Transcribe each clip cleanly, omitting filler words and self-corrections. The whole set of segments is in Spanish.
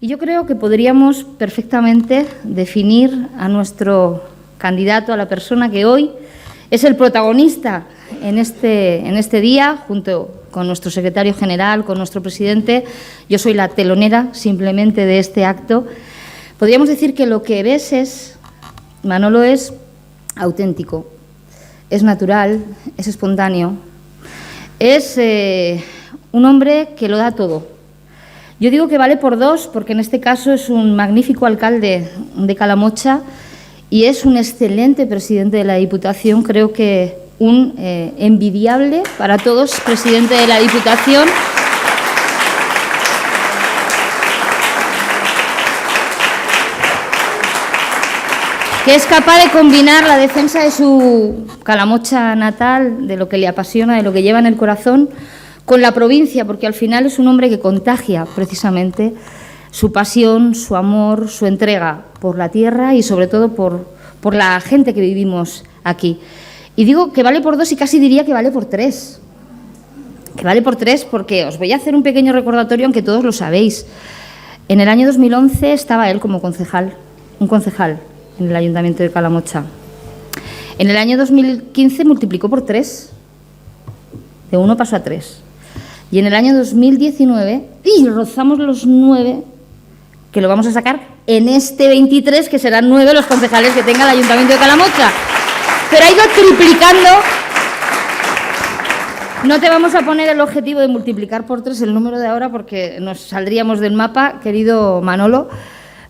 Y yo creo que podríamos perfectamente definir a nuestro candidato, a la persona que hoy es el protagonista en este día, junto con nuestro secretario general, con nuestro presidente. Yo soy la telonera simplemente de este acto. Podríamos decir que lo que ves Manolo es auténtico, es natural, es espontáneo, es un hombre que lo da todo. Yo digo que vale por dos porque en este caso es un magnífico alcalde de Calamocha y es un excelente presidente de la Diputación, creo que un envidiable para todos presidente de la Diputación. Que es capaz de combinar la defensa de su Calamocha natal, de lo que le apasiona, de lo que lleva en el corazón, con la provincia, porque al final es un hombre que contagia precisamente su pasión, su amor, su entrega por la tierra y sobre todo por la gente que vivimos aquí. Y digo que vale por dos y casi diría que vale por tres. Que vale por tres porque os voy a hacer un pequeño recordatorio, aunque todos lo sabéis. En el año 2011 estaba él como concejal, un concejal en el Ayuntamiento de Calamocha. En el año 2015 multiplicó por 3, de 1 pasó a 3. Y en el año 2019, y rozamos los 9, que lo vamos a sacar en este 23, que serán 9 los concejales que tenga el Ayuntamiento de Calamocha. Pero ha ido triplicando. No te vamos a poner el objetivo de multiplicar por 3 el número de ahora porque nos saldríamos del mapa, querido Manolo,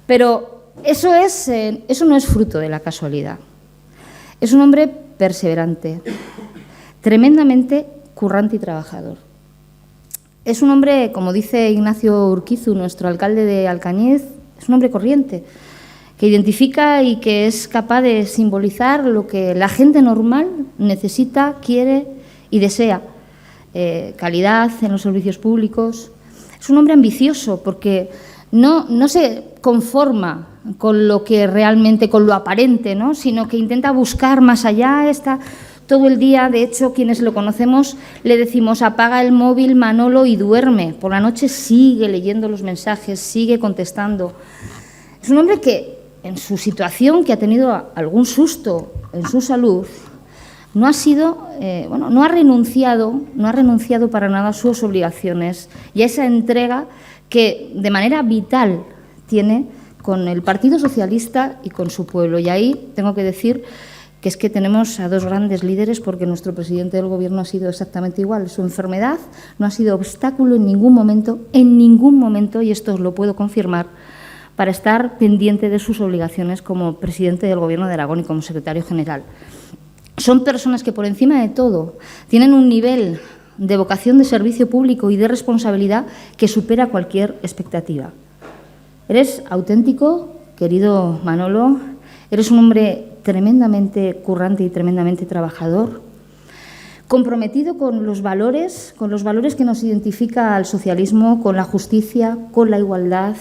pero eso no es fruto de la casualidad. Es un hombre perseverante, tremendamente currante y trabajador. Es un hombre, como dice Ignacio Urquizu, nuestro alcalde de Alcañiz, es un hombre corriente, que identifica y que es capaz de simbolizar lo que la gente normal necesita, quiere y desea. Calidad en los servicios públicos. Es un hombre ambicioso porque no se conforma con lo que realmente, con lo aparente, ¿no? Sino que intenta buscar más allá, está todo el día. De hecho, quienes lo conocemos le decimos apaga el móvil, Manolo, y duerme. Por la noche sigue leyendo los mensajes, sigue contestando. Es un hombre que en su situación, que ha tenido algún susto en su salud, no ha renunciado para nada a sus obligaciones y a esa entrega que de manera vital tiene con el Partido Socialista y con su pueblo. Y ahí tengo que decir que es que tenemos a dos grandes líderes porque nuestro presidente del Gobierno ha sido exactamente igual. Su enfermedad no ha sido obstáculo en ningún momento, y esto os lo puedo confirmar, para estar pendiente de sus obligaciones como presidente del Gobierno de Aragón y como secretario general. Son personas que, por encima de todo, tienen un nivel de vocación de servicio público y de responsabilidad que supera cualquier expectativa. Eres auténtico, querido Manolo, eres un hombre tremendamente currante y tremendamente trabajador, comprometido con los valores que nos identifica al socialismo, con la justicia, con la igualdad,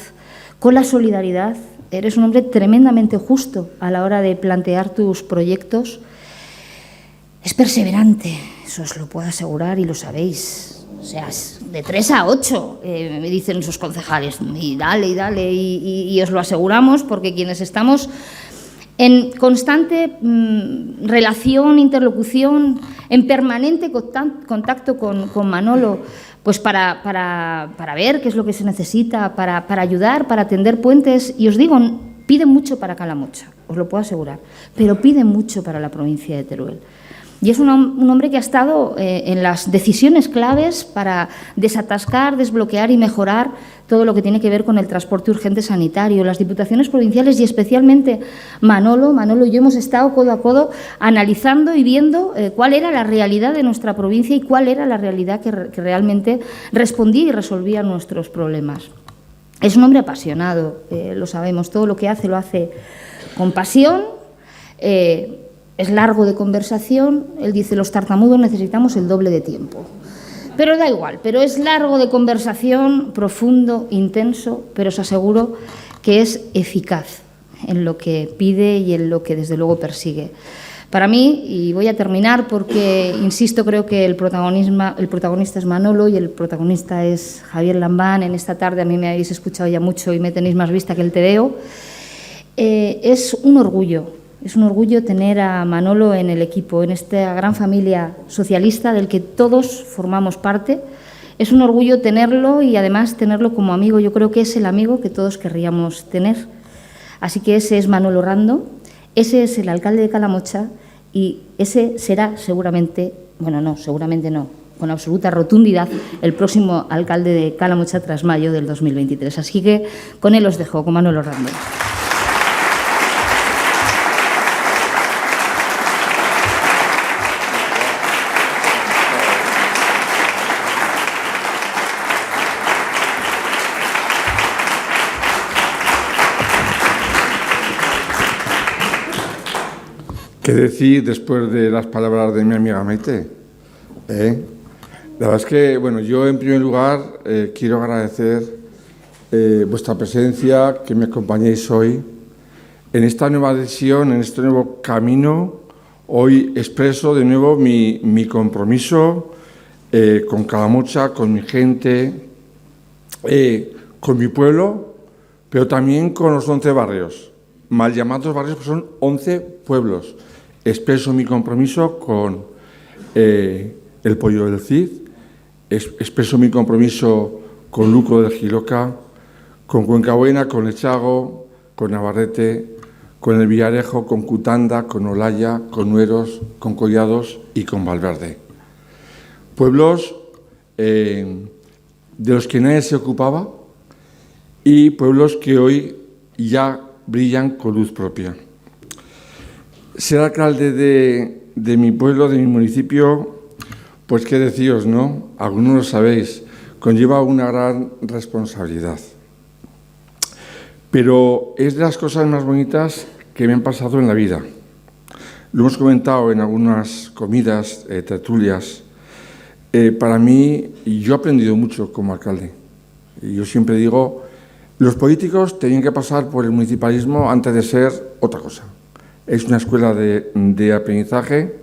con la solidaridad. Eres un hombre tremendamente justo a la hora de plantear tus proyectos. Es perseverante, eso os lo puedo asegurar y lo sabéis. O sea, es de 3 a 8, me dicen sus concejales, y dale, y os lo aseguramos porque quienes estamos en constante relación, interlocución, en permanente contacto con Manolo, pues para ver qué es lo que se necesita, para ayudar, para tender puentes. Y os digo, pide mucho para Calamocha, os lo puedo asegurar, pero pide mucho para la provincia de Teruel. Y es un hombre que ha estado en las decisiones claves para desatascar, desbloquear y mejorar todo lo que tiene que ver con el transporte urgente sanitario. Las diputaciones provinciales y especialmente Manolo y yo hemos estado codo a codo analizando y viendo cuál era la realidad de nuestra provincia y cuál era la realidad que realmente respondía y resolvía nuestros problemas. Es un hombre apasionado, lo sabemos, todo lo que hace lo hace con pasión. Es largo de conversación, él dice, los tartamudos necesitamos el doble de tiempo. Pero da igual, pero es largo de conversación, profundo, intenso, pero os aseguro que es eficaz en lo que pide y en lo que desde luego persigue. Para mí, y voy a terminar porque, insisto, creo que el protagonista es Manolo y el protagonista es Javier Lambán. En esta tarde a mí me habéis escuchado ya mucho y me tenéis más vista que el TVO. Es un orgullo tener a Manolo en el equipo, en esta gran familia socialista del que todos formamos parte. Es un orgullo tenerlo y además tenerlo como amigo. Yo creo que es el amigo que todos querríamos tener. Así que ese es Manolo Rando, ese es el alcalde de Calamocha y ese será seguramente, bueno, no, seguramente no, con absoluta rotundidad, el próximo alcalde de Calamocha tras mayo del 2023. Así que con él os dejo, con Manolo Rando. ¿Qué decir después de las palabras de mi amiga Maite? La verdad es que, bueno, yo en primer lugar quiero agradecer vuestra presencia, que me acompañéis hoy en esta nueva decisión, en este nuevo camino. Hoy expreso de nuevo mi compromiso con Calamocha, con mi gente, con mi pueblo, pero también con los 11 barrios, mal llamados barrios, que son 11 pueblos. Expreso mi compromiso con el Pollo del Cid, expreso mi compromiso con Luco del Giloca, con Cuencabuena, con Lechago, con Navarrete, con El Villarejo, con Cutanda, con Olaya, con Nueros, con Collados y con Valverde. Pueblos de los que nadie se ocupaba y pueblos que hoy ya brillan con luz propia. Ser alcalde de mi pueblo, de mi municipio, pues qué deciros, ¿no? Algunos lo sabéis, conlleva una gran responsabilidad. Pero es de las cosas más bonitas que me han pasado en la vida. Lo hemos comentado en algunas comidas, tertulias. Para mí, yo he aprendido mucho como alcalde. Y yo siempre digo, los políticos tenían que pasar por el municipalismo antes de ser otra cosa. Es una escuela de aprendizaje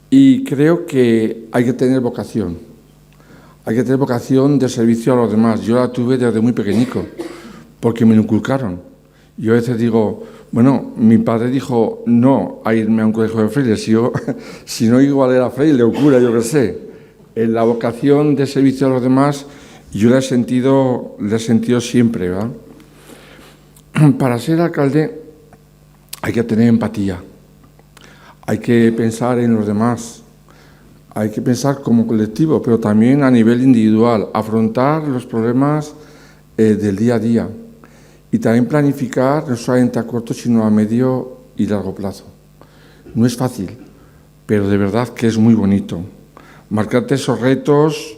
y creo que hay que tener vocación. Hay que tener vocación de servicio a los demás. Yo la tuve desde muy pequeñico, porque me lo inculcaron. Yo a veces digo, bueno, mi padre dijo no a irme a un colegio de frailes, si no igual era fraile o cura, yo qué sé. En la vocación de servicio a los demás yo la he sentido siempre, ¿verdad? Para ser alcalde hay que tener empatía, hay que pensar en los demás, hay que pensar como colectivo, pero también a nivel individual, afrontar los problemas del día a día y también planificar no solamente a corto, sino a medio y largo plazo. No es fácil, pero de verdad que es muy bonito. Marcarte esos retos,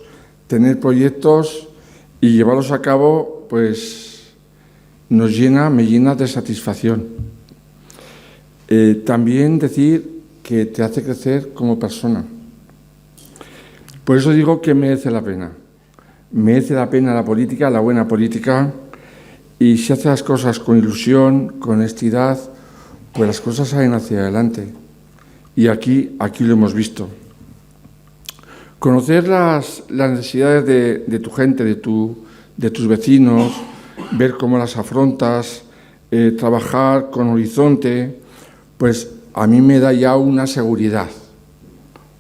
tener proyectos y llevarlos a cabo, pues me llena de satisfacción. También decir que te hace crecer como persona. Por eso digo que merece la pena. Merece la pena la política, la buena política, y si haces las cosas con ilusión, con honestidad, pues las cosas salen hacia adelante. Y aquí lo hemos visto. Conocer las necesidades de tu gente, de tus vecinos, ver cómo las afrontas, trabajar con horizonte, pues a mí me da ya una seguridad.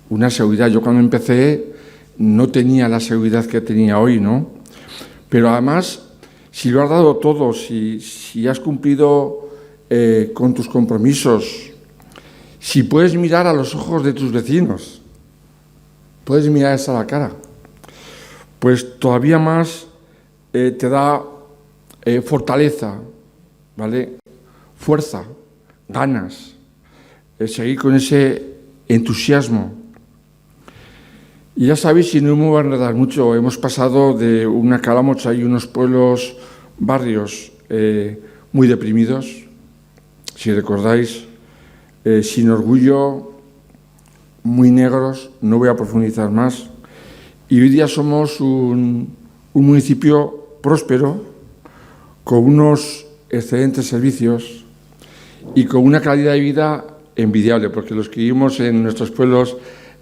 Una seguridad. Yo cuando empecé no tenía la seguridad que tenía hoy, ¿no? Pero además, si lo has dado todo, si has cumplido con tus compromisos, si puedes mirar a los ojos de tus vecinos, puedes mirarles a la cara, pues todavía más te da fortaleza, ¿vale? Fuerza, ganas, seguir con ese entusiasmo. Y ya sabéis, y no me voy a enredar mucho, hemos pasado de una Calamocha y unos pueblos, barrios muy deprimidos, si recordáis, sin orgullo, muy negros, no voy a profundizar más. Y hoy día somos un municipio próspero, con unos excelentes servicios y con una calidad de vida envidiable, porque los que vivimos en nuestros pueblos,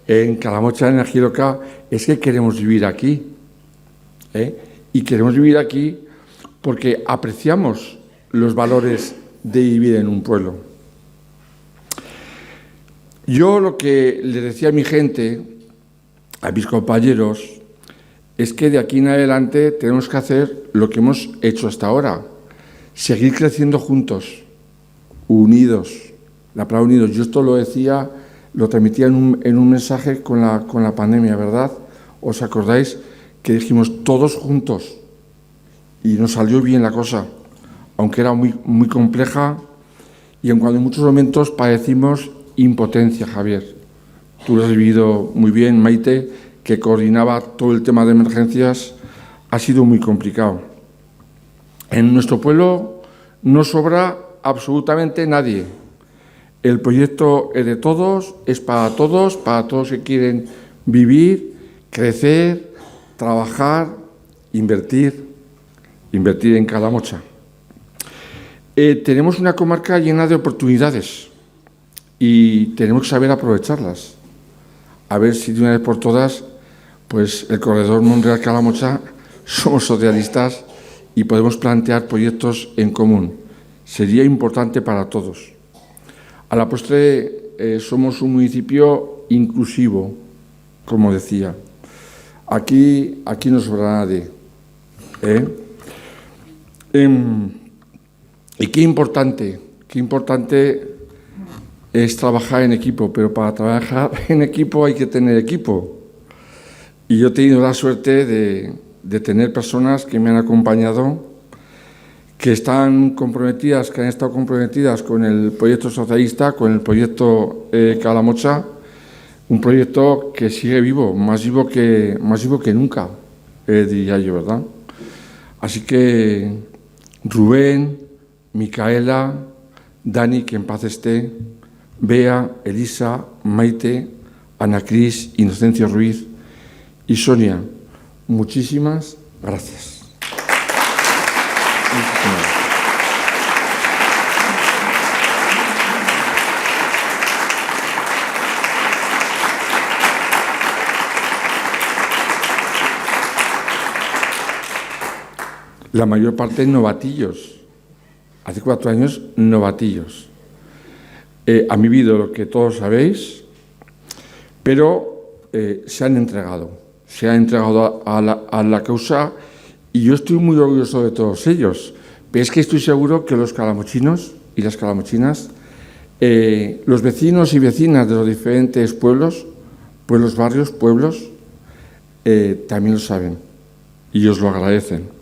en Calamocha, en Ejidoca, es que queremos vivir aquí. Y queremos vivir aquí porque apreciamos los valores de vivir en un pueblo. Yo lo que le decía a mi gente, a mis compañeros, es que de aquí en adelante tenemos que hacer lo que hemos hecho hasta ahora, seguir creciendo juntos, unidos. La palabra unidos, yo esto lo decía, lo transmitía en un mensaje con la pandemia, ¿verdad? ¿Os acordáis que dijimos todos juntos? Y nos salió bien la cosa, aunque era muy, muy compleja y en cuando en muchos momentos padecimos impotencia, Javier. Tú lo has vivido muy bien, Maite, que coordinaba todo el tema de emergencias, ha sido muy complicado. En nuestro pueblo no sobra absolutamente nadie. El proyecto es de todos, es para todos que quieren vivir, crecer, trabajar, invertir en Calamocha. Tenemos una comarca llena de oportunidades y tenemos que saber aprovecharlas. A ver si de una vez por todas, pues el corredor Monreal-Calamocha somos socialistas y podemos plantear proyectos en común. Sería importante para todos. A la postre, somos un municipio inclusivo, como decía. Aquí no sobra nadie. Y qué importante es trabajar en equipo, pero para trabajar en equipo hay que tener equipo. Y yo he tenido la suerte de tener personas que me han acompañado, que están comprometidas, que han estado comprometidas con el proyecto socialista, con el proyecto Calamocha, un proyecto que sigue vivo, más vivo que nunca, diría yo, ¿verdad? Así que Rubén, Micaela, Dani, que en paz esté, Bea, Elisa, Maite, Ana Cris, Inocencio Ruiz y Sonia, muchísimas gracias. La mayor parte novatillos. Hace 4 años, novatillos. Han vivido lo que todos sabéis, pero se han entregado a la causa y yo estoy muy orgulloso de todos ellos. Pero es que estoy seguro que los calamochinos y las calamochinas, los vecinos y vecinas de los diferentes pueblos, barrios, también lo saben y os lo agradecen.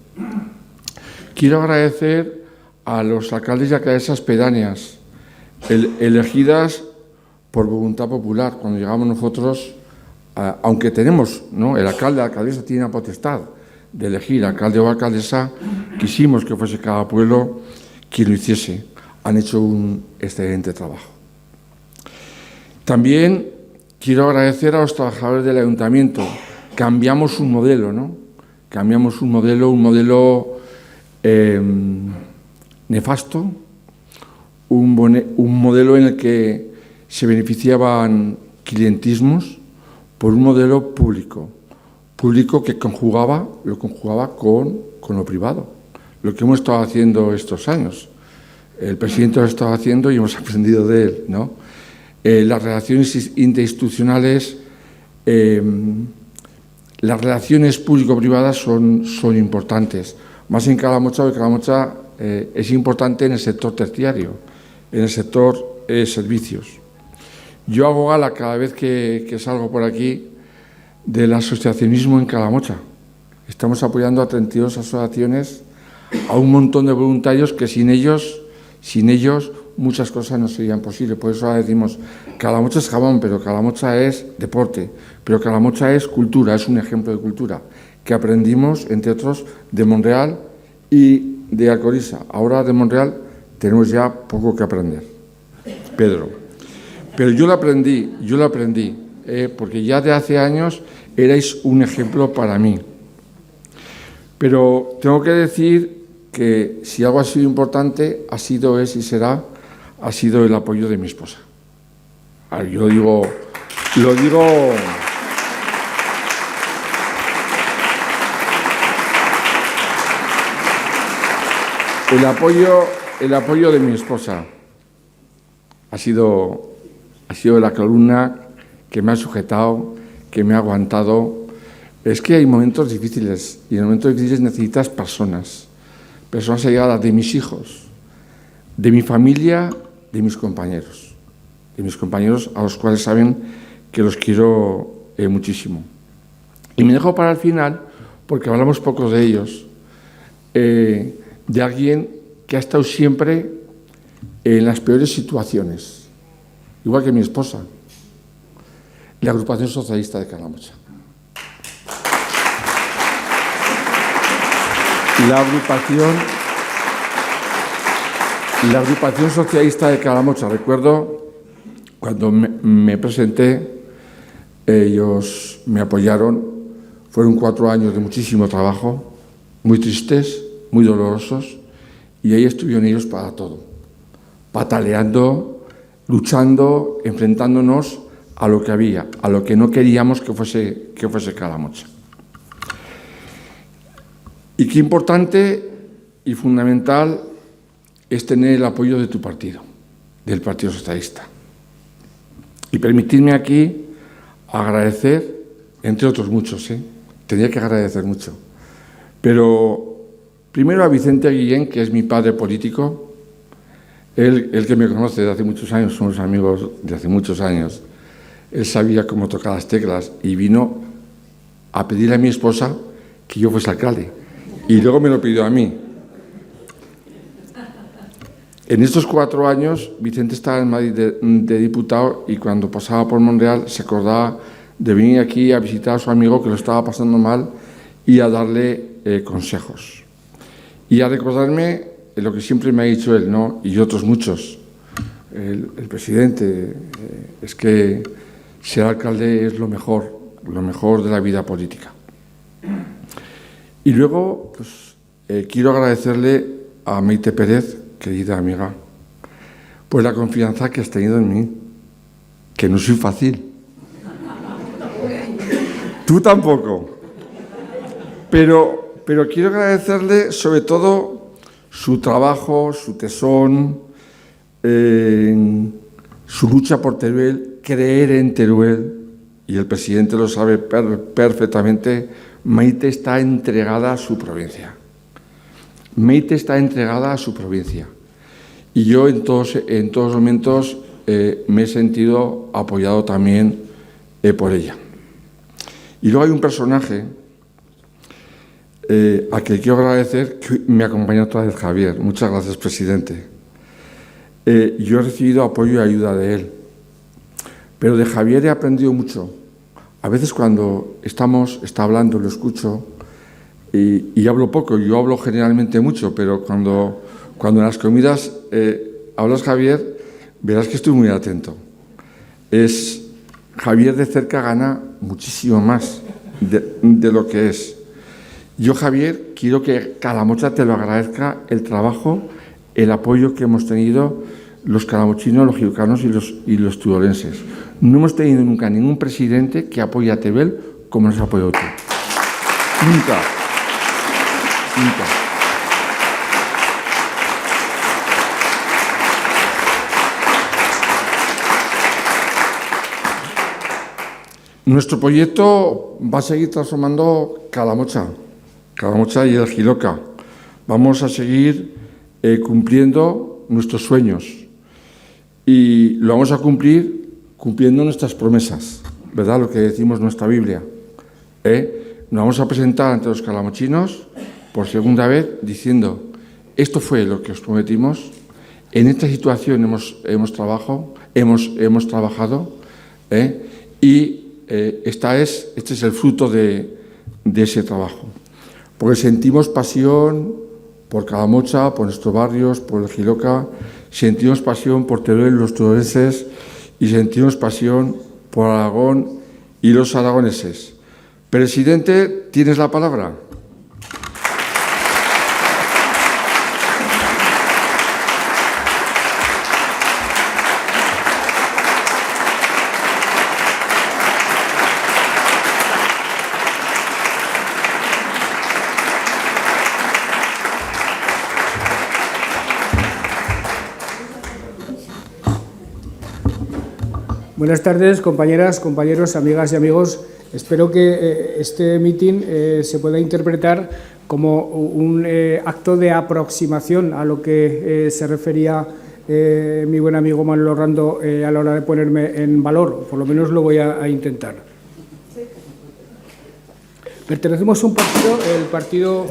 Quiero agradecer a los alcaldes y alcaldesas pedáneas, elegidas por voluntad popular. Cuando llegamos nosotros, aunque tenemos, ¿no?, el alcalde, la alcaldesa tiene la potestad de elegir alcalde o alcaldesa, quisimos que fuese cada pueblo quien lo hiciese. Han hecho un excelente trabajo. También quiero agradecer a los trabajadores del ayuntamiento. Cambiamos un modelo, ¿no? Cambiamos un modelo nefasto, un modelo en el que se beneficiaban clientismos por un modelo público que lo conjugaba con lo privado, lo que hemos estado haciendo estos años. El presidente lo ha estado haciendo y hemos aprendido de él, ¿no? Las relaciones interinstitucionales, las relaciones público-privadas son importantes. Más en Calamocha, porque Calamocha es importante en el sector terciario, en el sector servicios. Yo hago gala cada vez que salgo por aquí del asociacionismo en Calamocha. Estamos apoyando a 32 asociaciones, a un montón de voluntarios que sin ellos muchas cosas no serían posibles. Por eso ahora decimos, Calamocha es jabón, pero Calamocha es deporte, pero Calamocha es cultura, es un ejemplo de cultura que aprendimos, entre otros, de Monreal y de Alcoriza. Ahora de Monreal tenemos ya poco que aprender, Pedro. Pero yo lo aprendí, porque ya de hace años erais un ejemplo para mí. Pero tengo que decir que si algo ha sido importante, ha sido, es y será, ha sido el apoyo de mi esposa. Yo lo digo... El apoyo de mi esposa ha sido la columna que me ha sujetado, que me ha aguantado. Es que hay momentos difíciles y en momentos difíciles necesitas personas allegadas de mis hijos, de mi familia, de mis compañeros a los cuales saben que los quiero muchísimo. Y me dejo para el final, porque hablamos poco de ellos, de alguien que ha estado siempre en las peores situaciones, igual que mi esposa, la Agrupación Socialista de Calamocha. La Agrupación Socialista de Calamocha, recuerdo cuando me presenté, ellos me apoyaron, fueron 4 años de muchísimo trabajo, muy tristes, muy dolorosos, y ahí estuvieron ellos para todo, pataleando, luchando, enfrentándonos a lo que había, a lo que no queríamos que fuese Calamocha. Y qué importante y fundamental es tener el apoyo de tu partido, del Partido Socialista. Y permitidme aquí agradecer, entre otros muchos, tenía que agradecer mucho, pero primero a Vicente Guillén, que es mi padre político, él que me conoce de hace muchos años, somos amigos de hace muchos años, él sabía cómo tocar las teclas y vino a pedirle a mi esposa que yo fuese alcalde. Y luego me lo pidió a mí. En estos 4 años, Vicente estaba en Madrid de diputado y cuando pasaba por Monreal se acordaba de venir aquí a visitar a su amigo que lo estaba pasando mal y a darle consejos. Y a recordarme lo que siempre me ha dicho él, ¿no? Y otros muchos. El presidente, es que ser alcalde es lo mejor de la vida política. Y luego, pues, quiero agradecerle a Maite Pérez, querida amiga, pues la confianza que has tenido en mí, que no soy fácil. Tú tampoco. Pero quiero agradecerle sobre todo su trabajo, su tesón, su lucha por Teruel, creer en Teruel, y el presidente lo sabe perfectamente. Maite está entregada a su provincia. Maite está entregada a su provincia. Y yo en todos los momentos me he sentido apoyado también por ella. Y luego hay un personaje a que quiero agradecer, que me acompaña otra vez Javier. Muchas gracias, presidente. Yo he recibido apoyo y ayuda de él, pero de Javier he aprendido mucho. A veces cuando está hablando, lo escucho y hablo poco. Yo hablo generalmente mucho, pero cuando en las comidas hablas, Javier, verás que estoy muy atento. Javier de cerca gana muchísimo más de lo que es. Yo, Javier, quiero que Calamocha te lo agradezca el trabajo, el apoyo que hemos tenido los calamochinos, los jiucanos y los turolenses. No hemos tenido nunca ningún presidente que apoye a Teruel como nos ha apoyado tú. Nunca. Nunca. Nuestro proyecto va a seguir transformando Calamocha y el Jiloca. Vamos a seguir cumpliendo nuestros sueños y lo vamos a cumplir cumpliendo nuestras promesas, ¿verdad? Lo que decimos en nuestra Biblia. Nos vamos a presentar ante los calamochinos por segunda vez diciendo: esto fue lo que os prometimos, en esta situación hemos trabajado, y este es el fruto de ese trabajo. Porque sentimos pasión por Calamocha, por nuestros barrios, por el Jiloca, sentimos pasión por Teruel, los turolenses, y sentimos pasión por Aragón y los aragoneses. Presidente, tienes la palabra. Buenas tardes, compañeras, compañeros, amigas y amigos. Espero que este mitin se pueda interpretar como un acto de aproximación a lo que se refería mi buen amigo Manolo Rando a la hora de ponerme en valor. Por lo menos lo voy a intentar. Pertenecemos a un partido, el partido...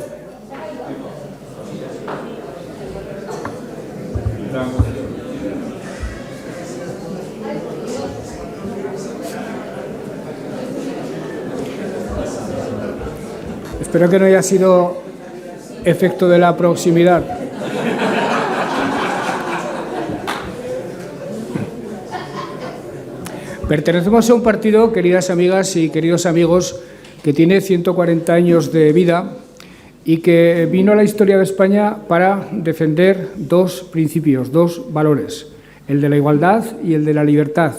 Espero que no haya sido efecto de la proximidad. Pertenecemos a un partido, queridas amigas y queridos amigos, que tiene 140 años de vida y que vino a la historia de España para defender dos principios, dos valores, el de la igualdad y el de la libertad.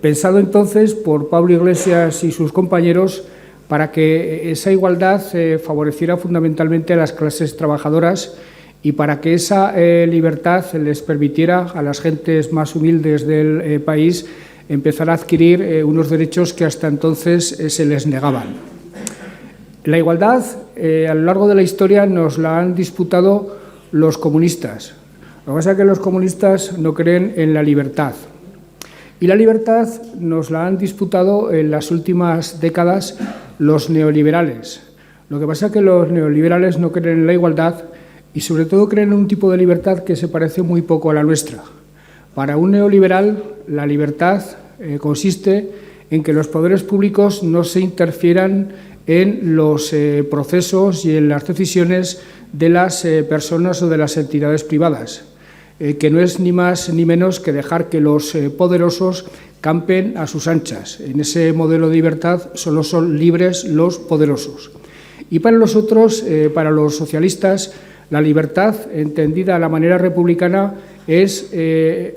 Pensado entonces por Pablo Iglesias y sus compañeros para que esa igualdad favoreciera fundamentalmente a las clases trabajadoras y para que esa libertad les permitiera a las gentes más humildes del país empezar a adquirir unos derechos que hasta entonces se les negaban. La igualdad, a lo largo de la historia, nos la han disputado los comunistas. Lo que pasa es que los comunistas no creen en la libertad. Y la libertad nos la han disputado en las últimas décadas los neoliberales. Lo que pasa es que los neoliberales no creen en la igualdad y sobre todo creen en un tipo de libertad que se parece muy poco a la nuestra. Para un neoliberal, la libertad consiste en que los poderes públicos no se interfieran en los procesos y en las decisiones de las personas o de las entidades privadas, que no es ni más ni menos que dejar que los poderosos campen a sus anchas. En ese modelo de libertad solo son libres los poderosos. Y para nosotros, para los socialistas, la libertad, entendida a la manera republicana, es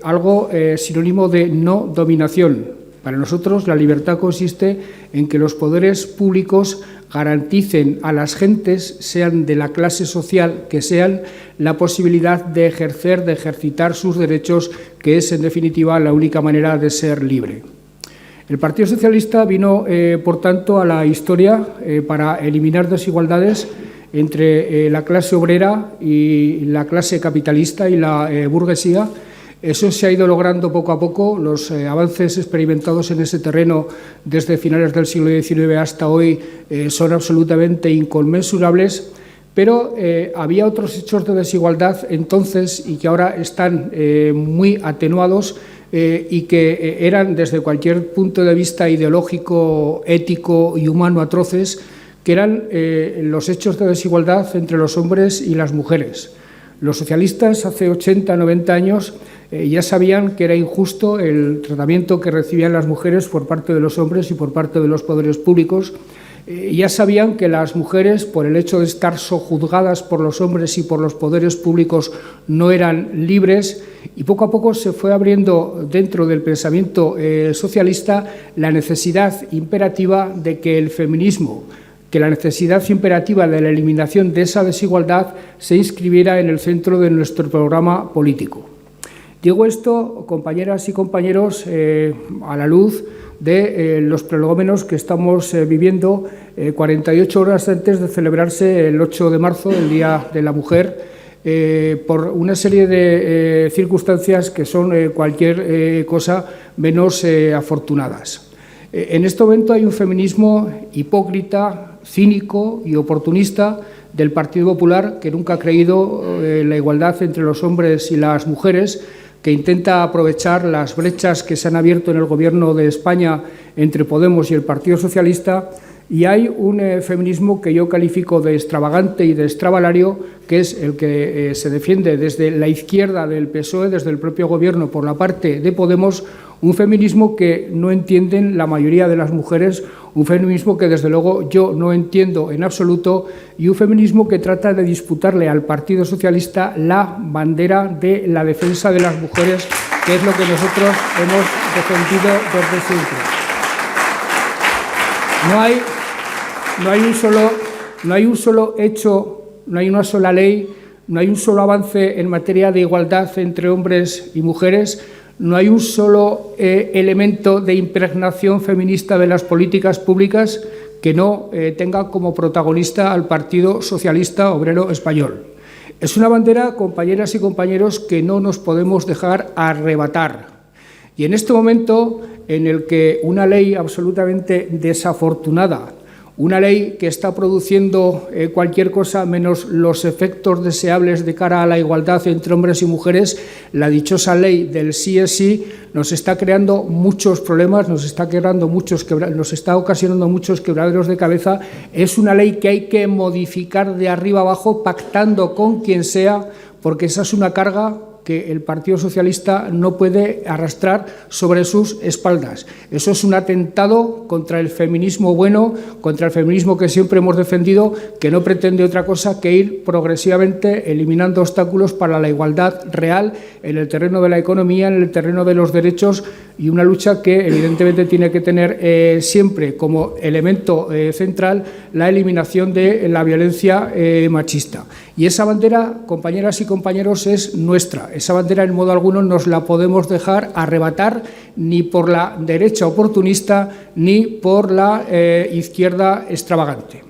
algo sinónimo de no dominación. Para nosotros, la libertad consiste en que los poderes públicos garanticen a las gentes, sean de la clase social que sean, la posibilidad de ejercer, de ejercitar sus derechos, que es, en definitiva, la única manera de ser libre. El Partido Socialista vino, por tanto, a la historia para eliminar desigualdades entre la clase obrera y la clase capitalista y la burguesía. Eso se ha ido logrando poco a poco. Los avances experimentados en ese terreno desde finales del siglo XIX hasta hoy son absolutamente inconmensurables, pero había otros hechos de desigualdad entonces y que ahora están muy atenuados y que eran desde cualquier punto de vista ideológico, ético y humano atroces, que eran los hechos de desigualdad entre los hombres y las mujeres. Los socialistas hace 80, 90 años ya sabían que era injusto el tratamiento que recibían las mujeres por parte de los hombres y por parte de los poderes públicos. Ya sabían que las mujeres, por el hecho de estar sojuzgadas por los hombres y por los poderes públicos, no eran libres, y poco a poco se fue abriendo dentro del pensamiento socialista la necesidad imperativa de que el feminismo, que la necesidad imperativa de la eliminación de esa desigualdad se inscribiera en el centro de nuestro programa político. Digo esto, compañeras y compañeros, a la luz de los prolegómenos que estamos viviendo 48 horas antes de celebrarse el 8 de marzo, el Día de la Mujer, por una serie de circunstancias que son cualquier cosa menos afortunadas. En este momento hay un feminismo hipócrita, cínico y oportunista del Partido Popular, que nunca ha creído en la igualdad entre los hombres y las mujeres, que intenta aprovechar las brechas que se han abierto en el Gobierno de España entre Podemos y el Partido Socialista, y hay un feminismo que yo califico de extravagante y de extravalario, que es el que se defiende desde la izquierda del PSOE, desde el propio Gobierno, por la parte de Podemos, un feminismo que no entienden la mayoría de las mujeres, un feminismo que desde luego yo no entiendo en absoluto, y un feminismo que trata de disputarle al Partido Socialista la bandera de la defensa de las mujeres, que es lo que nosotros hemos defendido desde siempre. No hay un solo hecho, no hay una sola ley, no hay un solo avance en materia de igualdad entre hombres y mujeres. no hay un solo elemento de impregnación feminista de las políticas públicas que no tenga como protagonista al Partido Socialista Obrero Español. Es una bandera, compañeras y compañeros, que no nos podemos dejar arrebatar. Y en este momento en el que una ley absolutamente desafortunada, una ley que está produciendo cualquier cosa menos los efectos deseables de cara a la igualdad entre hombres y mujeres, la dichosa ley del sí es sí, nos está creando muchos problemas, nos está ocasionando muchos quebraderos de cabeza. Es una ley que hay que modificar de arriba abajo, pactando con quien sea, porque esa es una carga que el Partido Socialista no puede arrastrar sobre sus espaldas. Eso es un atentado contra el feminismo bueno, contra el feminismo que siempre hemos defendido, que no pretende otra cosa que ir progresivamente eliminando obstáculos para la igualdad real en el terreno de la economía, en el terreno de los derechos, y una lucha que evidentemente tiene que tener siempre como elemento central la eliminación de la violencia machista. Y esa bandera, compañeras y compañeros, es nuestra. Esa bandera en modo alguno nos la podemos dejar arrebatar ni por la derecha oportunista ni por la izquierda extravagante.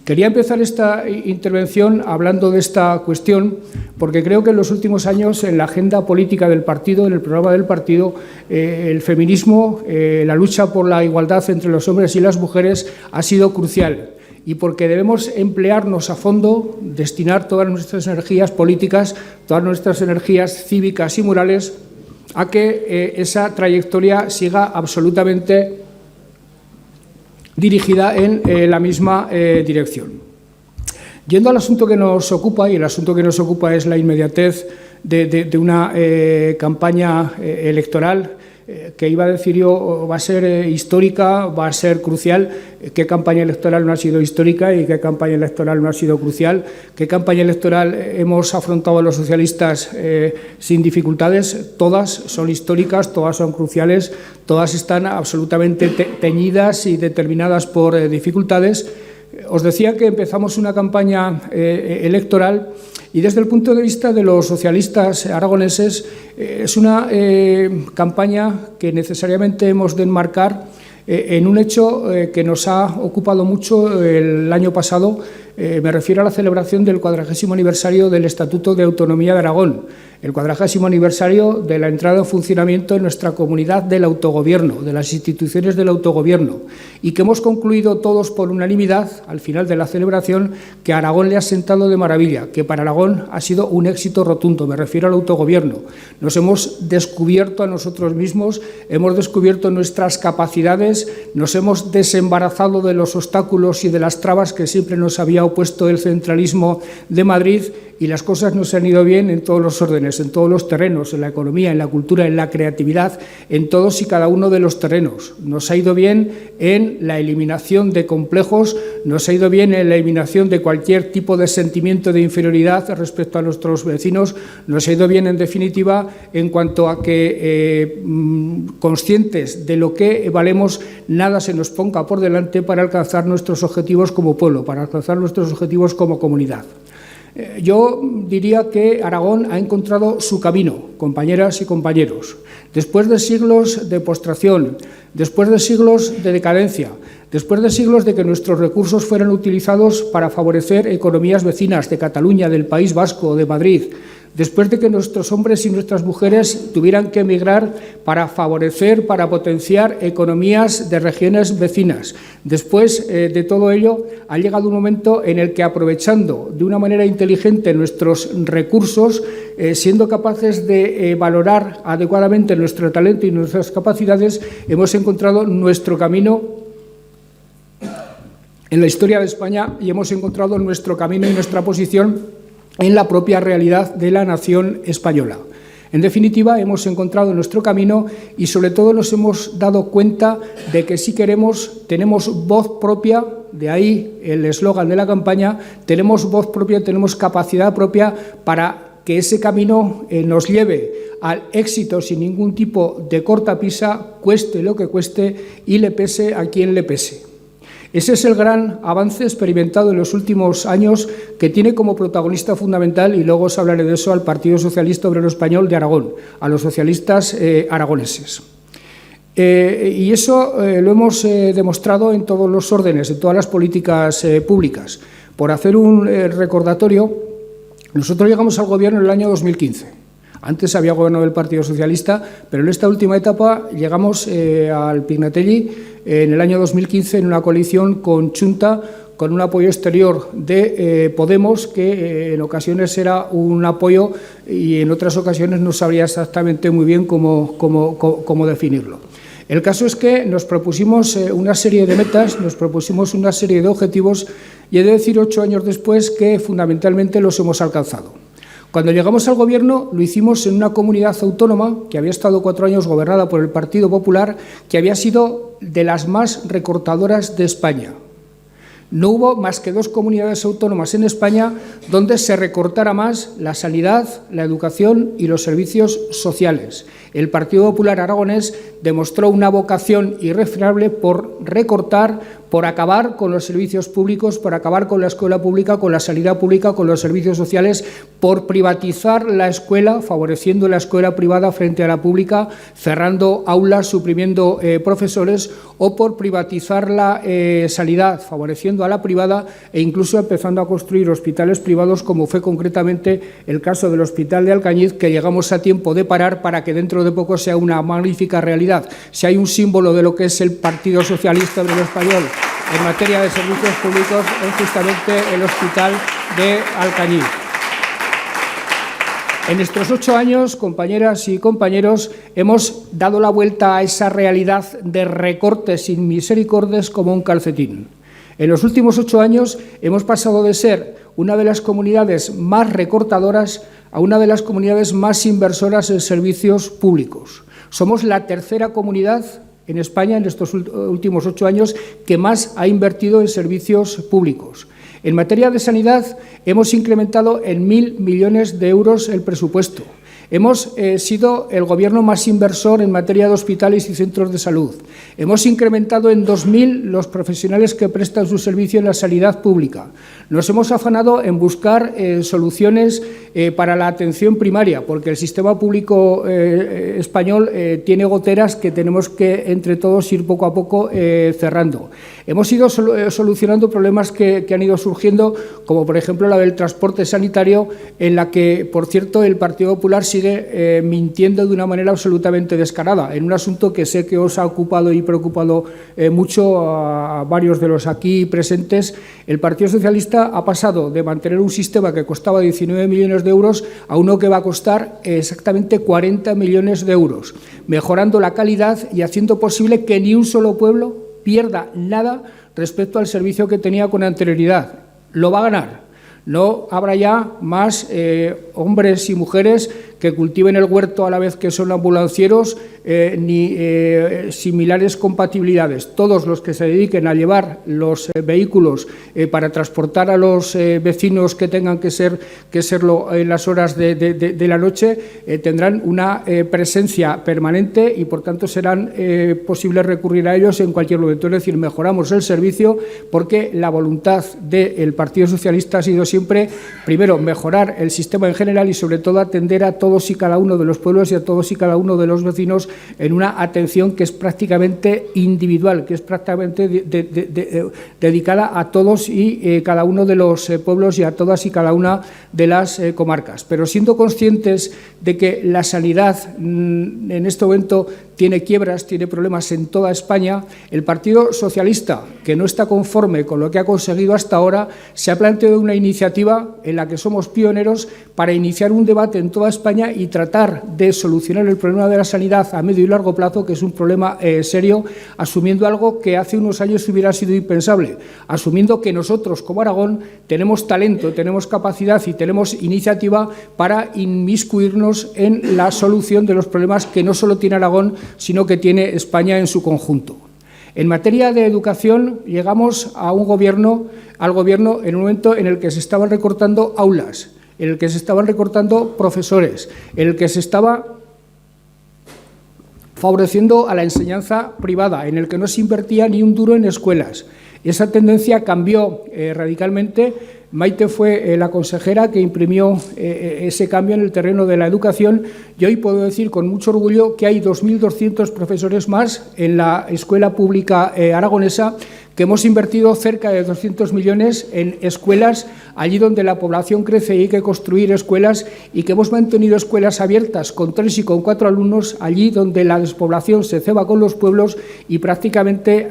Quería empezar esta intervención hablando de esta cuestión porque creo que en los últimos años en la agenda política del partido, en el programa del partido, el feminismo, la lucha por la igualdad entre los hombres y las mujeres ha sido crucial. Y porque debemos emplearnos a fondo, destinar todas nuestras energías políticas, todas nuestras energías cívicas y morales a que esa trayectoria siga absolutamente dirigida en la misma dirección. Yendo al asunto que nos ocupa, y el asunto que nos ocupa es la inmediatez de una campaña electoral que iba a decir yo va a ser histórica, va a ser crucial. ¿Qué campaña electoral no ha sido histórica y qué campaña electoral no ha sido crucial? ¿Qué campaña electoral hemos afrontado los socialistas sin dificultades? Todas son históricas, todas son cruciales, todas están absolutamente teñidas y determinadas por dificultades. Os decía que empezamos una campaña electoral y desde el punto de vista de los socialistas aragoneses es una campaña que necesariamente hemos de enmarcar en un hecho que nos ha ocupado mucho el año pasado. Me refiero a la celebración del 40º aniversario del Estatuto de Autonomía de Aragón, el 40º aniversario de la entrada en funcionamiento en nuestra comunidad del autogobierno, de las instituciones del autogobierno, y que hemos concluido todos por unanimidad, al final de la celebración, que a Aragón le ha sentado de maravilla, que para Aragón ha sido un éxito rotundo. Me refiero al autogobierno. Nos hemos descubierto a nosotros mismos, hemos descubierto nuestras capacidades, nos hemos desembarazado de los obstáculos y de las trabas que siempre nos había opuesto el centralismo de Madrid, y las cosas nos han ido bien en todos los órdenes, en todos los terrenos, en la economía, en la cultura, en la creatividad, en todos y cada uno de los terrenos. Nos ha ido bien en la eliminación de complejos, nos ha ido bien en la eliminación de cualquier tipo de sentimiento de inferioridad respecto a nuestros vecinos, nos ha ido bien, en definitiva, en cuanto a que, conscientes de lo que valemos, nada se nos ponga por delante para alcanzar nuestros objetivos como pueblo, para alcanzar nuestros objetivos como comunidad. Yo diría que Aragón ha encontrado su camino, compañeras y compañeros. Después de siglos de postración, después de siglos de decadencia, después de siglos de que nuestros recursos fueran utilizados para favorecer economías vecinas de Cataluña, del País Vasco, de Madrid, después de que nuestros hombres y nuestras mujeres tuvieran que emigrar para favorecer, para potenciar economías de regiones vecinas. Después de todo ello, ha llegado un momento en el que, aprovechando de una manera inteligente nuestros recursos, siendo capaces de valorar adecuadamente nuestro talento y nuestras capacidades, hemos encontrado nuestro camino en la historia de España y hemos encontrado nuestro camino y nuestra posición en la propia realidad de la nación española. En definitiva, hemos encontrado nuestro camino y sobre todo nos hemos dado cuenta de que si queremos, tenemos voz propia, de ahí el eslogan de la campaña, tenemos voz propia, tenemos capacidad propia para que ese camino nos lleve al éxito sin ningún tipo de cortapisa, cueste lo que cueste y le pese a quien le pese. Ese es el gran avance experimentado en los últimos años que tiene como protagonista fundamental, y luego os hablaré de eso, al Partido Socialista Obrero Español de Aragón, a los socialistas aragoneses. Y eso lo hemos demostrado en todos los órdenes, en todas las políticas públicas. Por hacer un recordatorio, nosotros llegamos al Gobierno en el año 2015. Antes había gobernado el Partido Socialista, pero en esta última etapa llegamos al Pignatelli en el año 2015 en una coalición con Chunta, con un apoyo exterior de Podemos, que en ocasiones era un apoyo y en otras ocasiones no sabría exactamente muy bien cómo definirlo. El caso es que nos propusimos una serie de metas, nos propusimos una serie de objetivos y he de decir 8 años después que fundamentalmente los hemos alcanzado. Cuando llegamos al Gobierno lo hicimos en una comunidad autónoma que había estado 4 años gobernada por el Partido Popular, que había sido de las más recortadoras de España. No hubo más que 2 comunidades autónomas en España donde se recortara más la sanidad, la educación y los servicios sociales. El Partido Popular aragonés demostró una vocación irrefrenable por recortar, por acabar con los servicios públicos, por acabar con la escuela pública, con la sanidad pública, con los servicios sociales, por privatizar la escuela, favoreciendo la escuela privada frente a la pública, cerrando aulas, suprimiendo profesores, o por privatizar la sanidad, favoreciendo a la privada e incluso empezando a construir hospitales privados, como fue concretamente el caso del Hospital de Alcañiz, que llegamos a tiempo de parar para que dentro de poco sea una magnífica realidad. Si hay un símbolo de lo que es el Partido Socialista Obrero Español en materia de servicios públicos, es justamente el Hospital de Alcañiz. En estos 8 años, compañeras y compañeros, hemos dado la vuelta a esa realidad de recortes sin misericordias como un calcetín. En los últimos 8 años hemos pasado de ser una de las comunidades más recortadoras a una de las comunidades más inversoras en servicios públicos. Somos la tercera comunidad en España en estos últimos 8 años que más ha invertido en servicios públicos. En materia de sanidad hemos incrementado en 1.000 millones de euros el presupuesto. Hemos sido el Gobierno más inversor en materia de hospitales y centros de salud. Hemos incrementado en 2.000 los profesionales que prestan su servicio en la sanidad pública. Nos hemos afanado en buscar soluciones para la atención primaria, porque el sistema público español tiene goteras que tenemos que, entre todos, ir poco a poco cerrando. Hemos ido solucionando problemas que han ido surgiendo, como por ejemplo la del transporte sanitario, en la que, por cierto, el Partido Popular sigue mintiendo de una manera absolutamente descarada, en un asunto que sé que os ha ocupado y preocupado mucho a varios de los aquí presentes. El Partido Socialista ha pasado de mantener un sistema que costaba 19 millones de euros a uno que va a costar exactamente 40 millones de euros, mejorando la calidad y haciendo posible que ni un solo pueblo pierda nada respecto al servicio que tenía con anterioridad. Lo va a ganar. No habrá ya más hombres y mujeres que cultiven el huerto a la vez que son ambulancieros, ni similares compatibilidades. Todos los que se dediquen a llevar los vehículos para transportar a los vecinos que tengan que serlo en las horas de la noche tendrán una presencia permanente y, por tanto, serán posibles recurrir a ellos en cualquier momento. Es decir, mejoramos el servicio porque la voluntad del Partido Socialista ha sido siempre, primero, mejorar el sistema en general y, sobre todo, atender a todos y cada uno de los pueblos y a todos y cada uno de los vecinos en una atención que es prácticamente individual, que es prácticamente dedicada a todos y cada uno de los pueblos y a todas y cada una de las comarcas. Pero siendo conscientes de que la sanidad en este momento tiene quiebras, tiene problemas en toda España, el Partido Socialista, que no está conforme con lo que ha conseguido hasta ahora, se ha planteado una iniciativa en la que somos pioneros para iniciar un debate en toda España y tratar de solucionar el problema de la sanidad a medio y largo plazo, que es un problema serio, asumiendo algo que hace unos años hubiera sido impensable, asumiendo que nosotros, como Aragón, tenemos talento, tenemos capacidad y tenemos iniciativa para inmiscuirnos en la solución de los problemas que no solo tiene Aragón, sino que tiene España en su conjunto. En materia de educación, llegamos al Gobierno en un momento en el que se estaban recortando aulas, en el que se estaban recortando profesores, en el que se estaba favoreciendo a la enseñanza privada, en el que no se invertía ni un duro en escuelas, Esa tendencia cambió radicalmente. Maite fue la consejera que imprimió ese cambio en el terreno de la educación y hoy puedo decir con mucho orgullo que hay 2.200 profesores más en la escuela pública aragonesa, que hemos invertido cerca de 200 millones en escuelas allí donde la población crece y hay que construir escuelas, y que hemos mantenido escuelas abiertas con 3 y con 4 alumnos allí donde la despoblación se ceba con los pueblos y prácticamente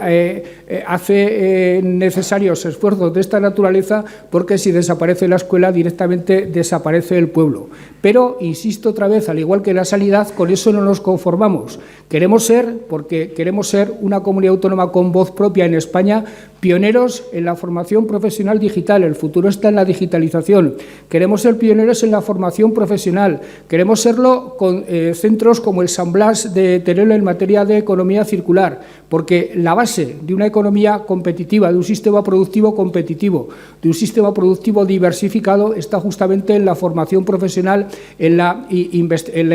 hace necesarios esfuerzos de esta naturaleza, porque si desaparece la escuela directamente desaparece el pueblo. Pero, insisto otra vez, al igual que la sanidad, con eso no nos conformamos. Queremos ser una comunidad autónoma con voz propia en España, pioneros en la formación profesional digital. El futuro está en la digitalización. Queremos ser pioneros en la formación profesional. Queremos serlo con centros como el San Blas de Teruel en materia de economía circular, porque la base de una economía competitiva, de un sistema productivo competitivo, de un sistema productivo diversificado, está justamente en la formación profesional, en la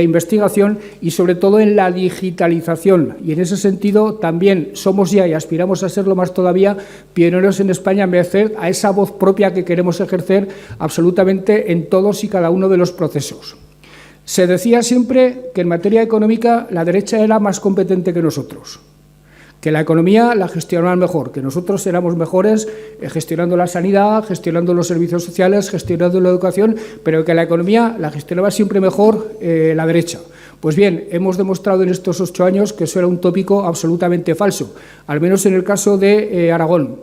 investigación y, sobre todo, en la digitalización. Y en ese sentido también somos ya, y aspiramos a serlo más todavía, pioneros en España en merced a esa voz propia que queremos ejercer absolutamente en todos y cada uno de los procesos. Se decía siempre que en materia económica la derecha era más competente que nosotros, que la economía la gestionaban mejor, que nosotros éramos mejores gestionando la sanidad, gestionando los servicios sociales, gestionando la educación, pero que la economía la gestionaba siempre mejor la derecha. Pues bien, hemos demostrado en estos 8 años que eso era un tópico absolutamente falso, al menos en el caso de Aragón.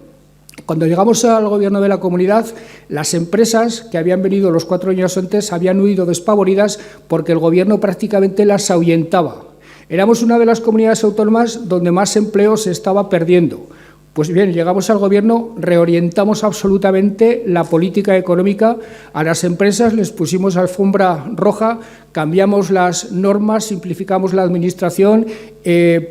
Cuando llegamos al gobierno de la comunidad, las empresas que habían venido los 4 años antes habían huido despavoridas porque el gobierno prácticamente las ahuyentaba. Éramos una de las comunidades autónomas donde más empleo se estaba perdiendo. Pues bien, llegamos al gobierno, reorientamos absolutamente la política económica. A las empresas les pusimos alfombra roja, cambiamos las normas, simplificamos la administración,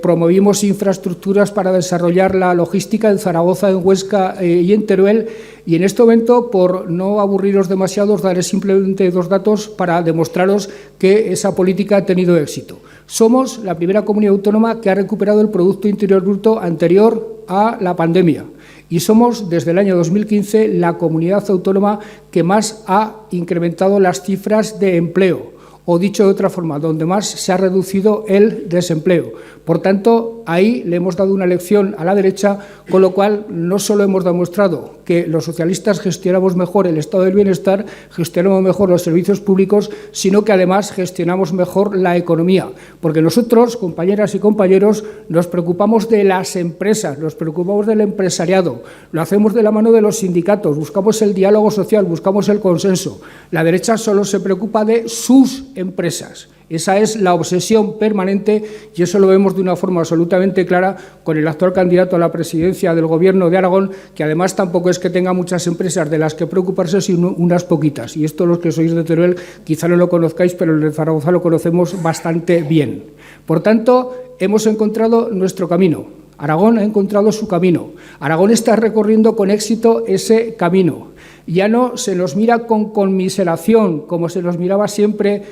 promovimos infraestructuras para desarrollar la logística en Zaragoza, en Huesca y en Teruel. Y en este momento, por no aburriros demasiado, os daré simplemente 2 datos para demostraros que esa política ha tenido éxito. Somos la primera comunidad autónoma que ha recuperado el Producto Interior Bruto anterior a la pandemia, y somos, desde el año 2015, la comunidad autónoma que más ha incrementado las cifras de empleo, o dicho de otra forma, donde más se ha reducido el desempleo. Por tanto, ahí le hemos dado una lección a la derecha, con lo cual no solo hemos demostrado que los socialistas gestionamos mejor el estado del bienestar, gestionamos mejor los servicios públicos, sino que además gestionamos mejor la economía. Porque nosotros, compañeras y compañeros, nos preocupamos de las empresas, nos preocupamos del empresariado, lo hacemos de la mano de los sindicatos, buscamos el diálogo social, buscamos el consenso. La derecha solo se preocupa de sus empresas. Esa es la obsesión permanente, y eso lo vemos de una forma absolutamente clara con el actual candidato a la presidencia del Gobierno de Aragón, que además tampoco es que tenga muchas empresas de las que preocuparse, sino unas poquitas. Y esto, los que sois de Teruel quizá no lo conozcáis, pero el de Zaragoza lo conocemos bastante bien. Por tanto, hemos encontrado nuestro camino. Aragón ha encontrado su camino. Aragón está recorriendo con éxito ese camino. Ya no se nos mira con conmiseración, como se nos miraba siempre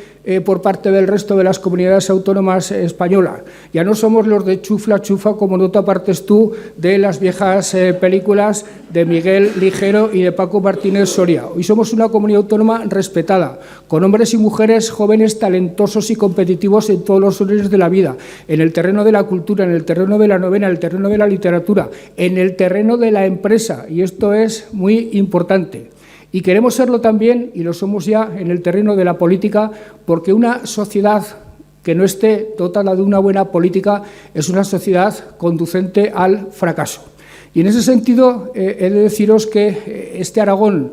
por parte del resto de las comunidades autónomas españolas. Ya no somos los de chufla, chufa, como no te apartes tú de las viejas películas de Miguel Ligero y de Paco Martínez Soria. Hoy somos una comunidad autónoma respetada, con hombres y mujeres jóvenes, talentosos y competitivos en todos los órdenes de la vida, en el terreno de la cultura, en el terreno de la novela, en el terreno de la literatura, en el terreno de la empresa, y esto es muy importante. Y queremos serlo también, y lo somos ya, en el terreno de la política, porque una sociedad que no esté dotada de una buena política es una sociedad conducente al fracaso. Y en ese sentido he de deciros que este Aragón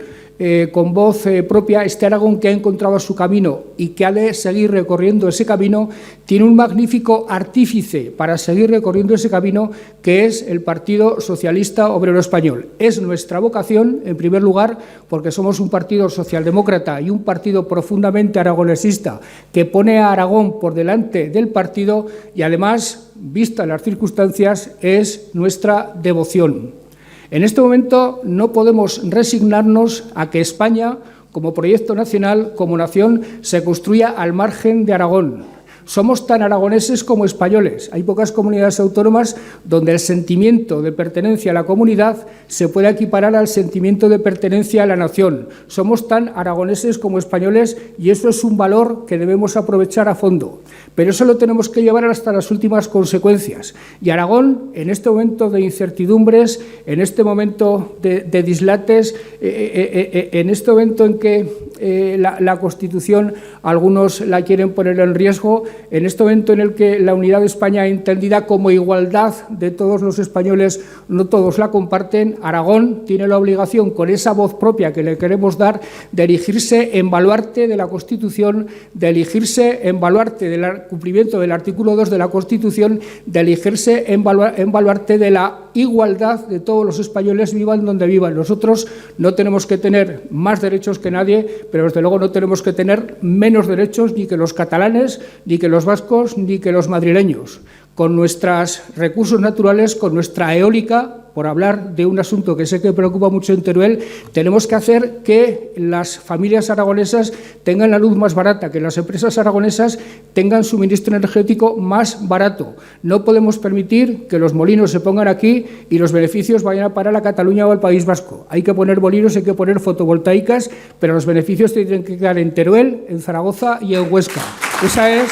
con voz propia, este Aragón que ha encontrado su camino y que ha de seguir recorriendo ese camino, tiene un magnífico artífice para seguir recorriendo ese camino, que es el Partido Socialista Obrero Español. Es nuestra vocación, en primer lugar, porque somos un partido socialdemócrata y un partido profundamente aragonesista que pone a Aragón por delante del partido, y además, vistas las circunstancias, es nuestra devoción. En este momento no podemos resignarnos a que España, como proyecto nacional, como nación, se construya al margen de Aragón. somos tan aragoneses como españoles. Hay pocas comunidades autónomas donde el sentimiento de pertenencia a la comunidad se puede equiparar al sentimiento de pertenencia a la nación. Somos tan aragoneses como españoles y eso es un valor que debemos aprovechar a fondo. Pero eso lo tenemos que llevar hasta las últimas consecuencias. Y Aragón, en este momento de incertidumbres, en este momento de dislates, en este momento en que la Constitución algunos la quieren poner en riesgo, en este momento en el que la unidad de España entendida como igualdad de todos los españoles, no todos la comparten, Aragón tiene la obligación, con esa voz propia que le queremos dar, de erigirse en baluarte de la Constitución, de erigirse en baluarte del cumplimiento del artículo 2 de la Constitución, de erigirse en baluarte de la igualdad de todos los españoles, vivan donde vivan. Nosotros no tenemos que tener más derechos que nadie, pero desde luego no tenemos que tener menos derechos ni que los catalanes, ni que los vascos, ni que los madrileños. Con nuestros recursos naturales, con nuestra eólica, por hablar de un asunto que sé que preocupa mucho en Teruel, tenemos que hacer que las familias aragonesas tengan la luz más barata, que las empresas aragonesas tengan suministro energético más barato. No podemos permitir que los molinos se pongan aquí y los beneficios vayan a parar a Cataluña o al País Vasco. Hay que poner molinos, hay que poner fotovoltaicas, pero los beneficios tienen que quedar en Teruel, en Zaragoza y en Huesca. Esa es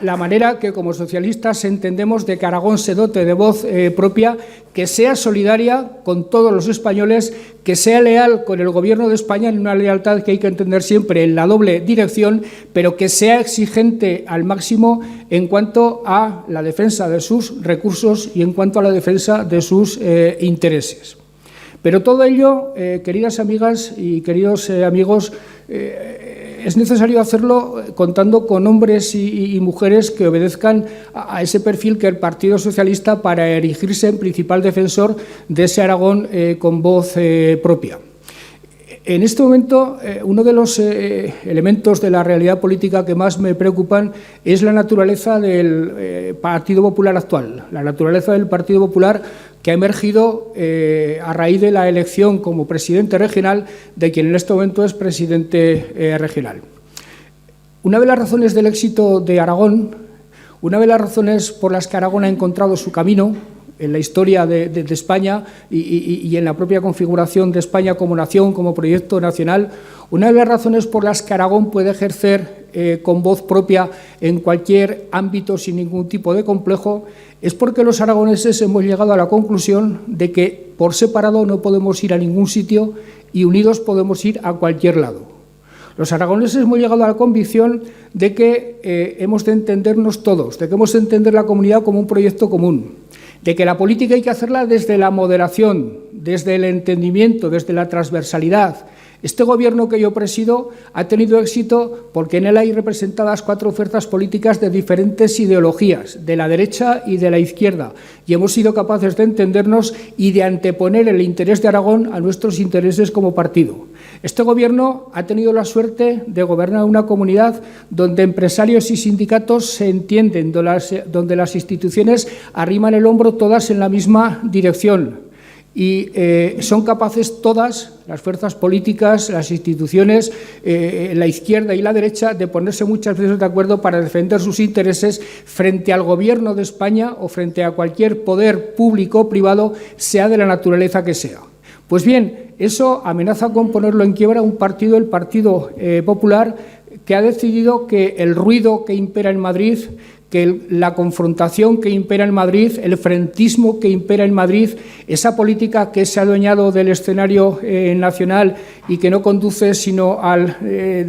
la manera que como socialistas entendemos de que Aragón se dote de voz propia, que sea solidaria con todos los españoles, que sea leal con el Gobierno de España, en una lealtad que hay que entender siempre en la doble dirección, pero que sea exigente al máximo en cuanto a la defensa de sus recursos y en cuanto a la defensa de sus intereses. Pero todo ello, queridas amigas y queridos amigos, es necesario hacerlo contando con hombres y mujeres que obedezcan a ese perfil que el Partido Socialista para erigirse en principal defensor de ese Aragón con voz propia. En este momento, uno de los elementos de la realidad política que más me preocupan es la naturaleza del Partido Popular actual, la naturaleza del Partido Popular que ha emergido a raíz de la elección como presidente regional de quien en este momento es presidente regional. Una de las razones del éxito de Aragón, una de las razones por las que Aragón ha encontrado su camino en la historia de España y en la propia configuración de España como nación, como proyecto nacional, una de las razones por las que Aragón puede ejercer con voz propia en cualquier ámbito sin ningún tipo de complejo es porque los aragoneses hemos llegado a la conclusión de que por separado no podemos ir a ningún sitio y unidos podemos ir a cualquier lado. Los aragoneses hemos llegado a la convicción de que hemos de entendernos todos, de que hemos de entender la comunidad como un proyecto común, de que la política hay que hacerla desde la moderación, desde el entendimiento, desde la transversalidad. Este Gobierno que yo presido ha tenido éxito porque en él hay representadas 4 fuerzas políticas de diferentes ideologías, de la derecha y de la izquierda, y hemos sido capaces de entendernos y de anteponer el interés de Aragón a nuestros intereses como partido. Este Gobierno ha tenido la suerte de gobernar una comunidad donde empresarios y sindicatos se entienden, donde las instituciones arriman el hombro todas en la misma dirección. Y son capaces todas, las fuerzas políticas, las instituciones, la izquierda y la derecha, de ponerse muchas veces de acuerdo para defender sus intereses frente al Gobierno de España o frente a cualquier poder público o privado, sea de la naturaleza que sea. Pues bien, eso amenaza con ponerlo en quiebra un partido, el Partido Popular, que ha decidido que el ruido que impera en Madrid, que la confrontación que impera en Madrid, el frentismo que impera en Madrid, esa política que se ha adueñado del escenario nacional y que no conduce sino al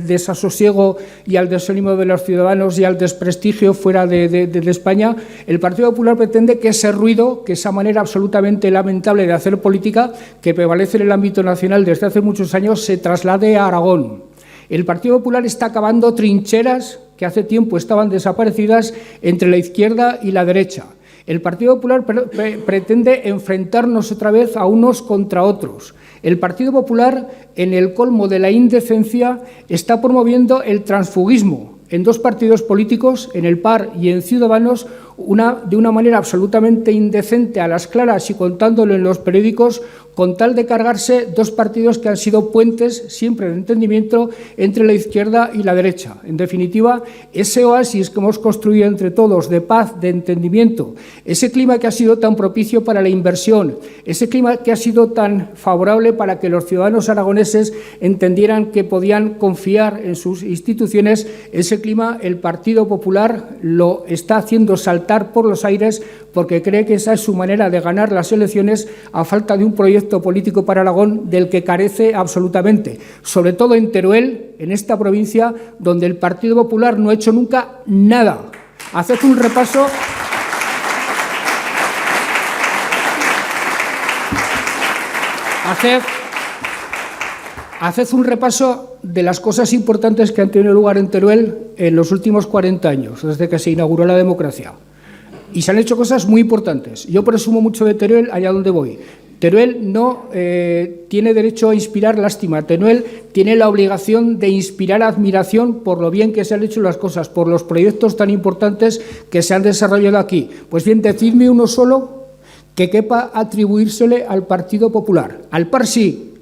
desasosiego y al desánimo de los ciudadanos y al desprestigio fuera de España, el Partido Popular pretende que ese ruido, que esa manera absolutamente lamentable de hacer política, que prevalece en el ámbito nacional desde hace muchos años, se traslade a Aragón. El Partido Popular está cavando trincheras que hace tiempo estaban desaparecidas entre la izquierda y la derecha. El Partido Popular pretende enfrentarnos otra vez a unos contra otros. El Partido Popular, en el colmo de la indecencia, está promoviendo el transfugismo en 2 partidos políticos, en el PAR y en Ciudadanos, de una manera absolutamente indecente, a las claras y contándolo en los periódicos, con tal de cargarse dos partidos que han sido puentes siempre de entendimiento entre la izquierda y la derecha. En definitiva, ese oasis que hemos construido entre todos de paz, de entendimiento, ese clima que ha sido tan propicio para la inversión, ese clima que ha sido tan favorable para que los ciudadanos aragoneses entendieran que podían confiar en sus instituciones, ese clima el Partido Popular lo está haciendo saltar por los aires porque cree que esa es su manera de ganar las elecciones a falta de un proyecto político para Aragón del que carece absolutamente, sobre todo en Teruel, en esta provincia donde el Partido Popular no ha hecho nunca nada. Haced un repaso. Haced un repaso de las cosas importantes que han tenido lugar en Teruel en los últimos 40 años, desde que se inauguró la democracia. Y se han hecho cosas muy importantes. Yo presumo mucho de Teruel allá donde voy. Teruel no tiene derecho a inspirar lástima. Teruel tiene la obligación de inspirar admiración por lo bien que se han hecho las cosas, por los proyectos tan importantes que se han desarrollado aquí. Pues bien, decidme uno solo que quepa atribuírsele al Partido Popular. Al PAR sí,